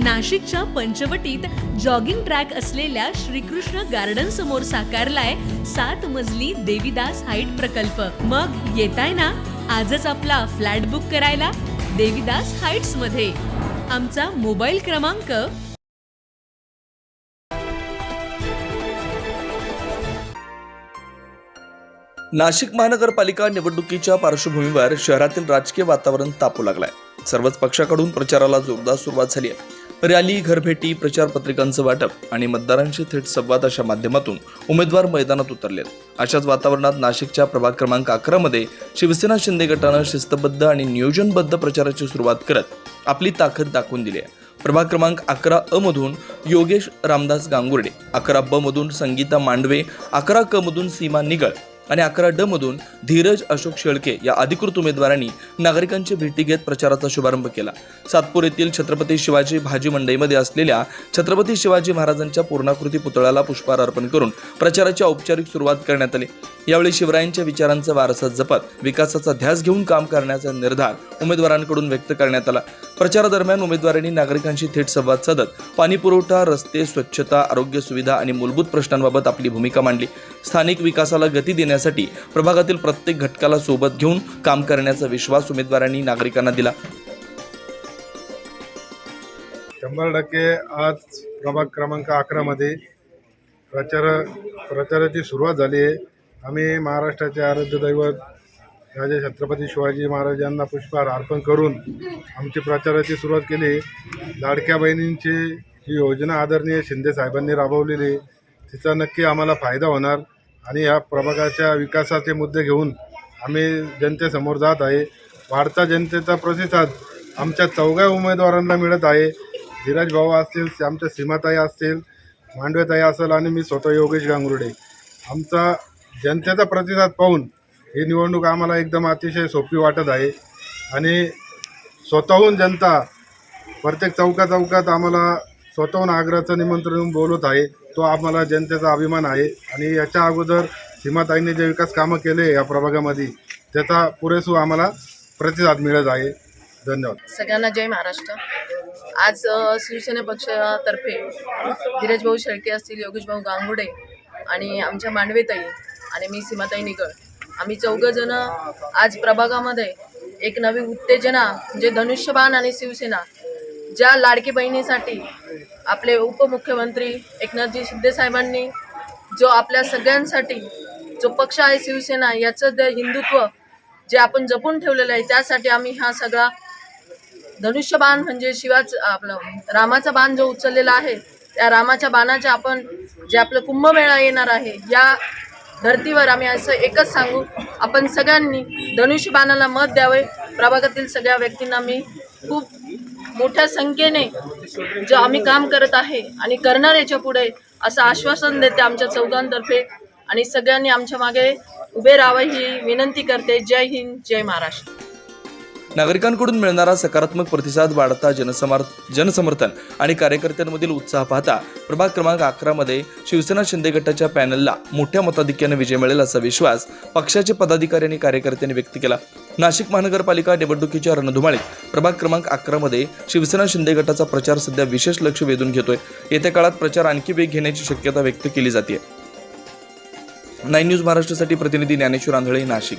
नाशिकच्या पंचवटीत jogging track असलेल्या Shrikrishna garden समोर साकारलाय 7 मजली देवीदास हाईट प्रकल्प। मग येताय ना आजच आपला फ्लॅट बुक करायला देवीदास हाईट्स मध्ये। आमचा मोबाईल क्रमांक नाशिक महानगरपालिका निवडणुकीच्या पार्श्वभूमीवर शहरातील राजकीय वातावरण तापू लागलंय। सर्वच पक्षाकडून प्रचाराला जोरदार सुरुवात झाली आहे। रॅली, घरभेटी, प्रचार पत्रिकांचं वाटप आणि मतदारांशी थेट संवाद अशा माध्यमातून उमेदवार मैदानात उतरलेत। अशाच वातावरणात नाशिकच्या प्रभाग क्रमांक 11 मध्ये शिवसेना शिंदे गटानं शिस्तबद्ध आणि नियोजनबद्ध प्रचाराची सुरुवात करत आपली ताकद दाखवून दिली आहे। प्रभाग क्रमांक 11 अ मधून योगेश रामदास गांगुर्डे, 11 ब मधून संगीता मांडवे, 11 क मधून सीमा निगळ आणि 11 ड मधून धीरज अशोक शेळके या अधिकृत उमेदवारांनी नागरिकांची भेटी घेत प्रचाराचा शुभारंभ केला। सातपूर येथील छत्रपती शिवाजी भाजी मंडईमध्ये असलेल्या छत्रपती शिवाजी महाराजांच्या पूर्णाकृती पुतळ्याला पुष्पहार अर्पण करून प्रचाराची औपचारिक सुरुवात करण्यात आली। यावेळी शिवरायांच्या विचारांचा वारसा जपत विकासाचा ध्यास घेऊन काम करण्याचा निर्धार उमेदवारांकडून व्यक्त करण्यात आला। प्रचारादरम्यान उमेदवारांनी नागरिकांशी थेट संवाद साधत पाणी पुरवठा, रस्ते, स्वच्छता, आरोग्य सुविधा आणि मूलभूत प्रश्नांबाबत आपली भूमिका मांडली। स्थानिक विकासाला गती देण्यासाठी प्रभागातील प्रत्येक घटकाला सोबत घेऊन काम करण्याचा विश्वास उमेदवारांनी नागरिकांना दिला। 100% आज प्रभाग क्रमांक 11 मध्ये प्रचाराची सुरुवात झाली आहे। आम्ही महाराष्ट्राचे आराध्य दैवत राजे छत्रपती शिवाजी महाराज यांना पुष्पहार अर्पण करून आमची प्रचाराची सुरुवात केली। लाडक्या बहिणींची ही योजना आदरणीय शिंदे साहेबांनी राबवलेली, तिचा नक्की आम्हाला फायदा होणार आणि या प्रभागाच्या विकासाचे मुद्दे घेऊन आम्ही जनतेसमोर जात आहे। वाढता जनतेचा प्रतिसाद आमच्या 4 उमेदवारांना मिळत आहे। धीरज भाऊ असतील, आमच्या सीमाताई असतील, मांडवेताई असेल आणि मी स्वतः योगेश गांगुर्डे। आमचा जनतेचा प्रतिसाद पाहून ही निवडणूक आम्हाला एकदम अतिशय सोपी वाटत आहे आणि स्वतःहून जनता प्रत्येक चौकात आम्हाला स्वतःहून आग्रहाचं निमंत्रण बोलवत आहे। तो आम्हाला जनतेचा अभिमान आहे आणि याच्या अगोदर सीमाताईंनी जे विकास कामं केले या प्रभागामध्ये त्याचा पुरेसा आम्हाला प्रतिसाद मिळत आहे। धन्यवाद। सगळ्यांना जय महाराष्ट्र। आज शिवसेना पक्षातर्फे धीरज भाऊ शेळके असतील, योगेश भाऊ गांगुर्डे आणि आमच्या मांडवेताई आणि मी सीमाताई निगळ, आम्ही 4 जण आज प्रभागामध्ये एक नवी उत्तेजना म्हणजे धनुष्यबाण आणि शिवसेना ज्या लाडकी बहिणीसाठी आपले उपमुख्यमंत्री एकनाथजी शिंदे साहेबांनी जो आपल्या सगळ्यांसाठी जो पक्ष आहे शिवसेना याचं हिंदुत्व जे आपण जपून ठेवलेलं आहे, त्यासाठी आम्ही हा सगळा धनुष्यबाण म्हणजे आपलं रामाचा बाण जो उचललेला आहे, त्या रामाच्या बाणाच्या आपण जे आपलं कुंभमेळा येणार आहे या धर्तीवर आम्ही असं एकच सांगू, आपण सगळ्यांनी धनुष्यबाणाला मत द्यावे। प्रभागातील सगळ्या व्यक्तींना मी खूप मोठ्या संख्येने जो आम्ही काम करत आहे आणि करणार याच्या पुढे असं आश्वासन देते आमच्या 4 आणि सगळ्यांनी आमच्या मागे उभे राहावं ही विनंती करते। जय हिंद, जय महाराष्ट्र। नागरिकांकडून मिळणारा सकारात्मक प्रतिसाद, वाढता जनसमर्थन आणि कार्यकर्त्यांमधील उत्साह पाहता प्रभाग क्रमांक 11 मध्ये शिवसेना शिंदे गटाच्या पॅनलला मोठ्या मताधिक्याने विजय मिळेल असा विश्वास पक्षाचे पदाधिकारी आणि कार्यकर्त्यांनी व्यक्त केला। नाशिक महानगरपालिका निवडणुकीच्या रणधुमाळीत प्रभाग क्रमांक 11 मध्ये शिवसेना शिंदे गटाचा प्रचार सध्या विशेष लक्ष वेधून घेतोय। येत्या काळात प्रचार आणखी वेग घेण्याची शक्यता व्यक्त केली जाते। 9 न्यूज महाराष्ट्रासाठी प्रतिनिधी ज्ञानेश्वर आंधळे, नाशिक।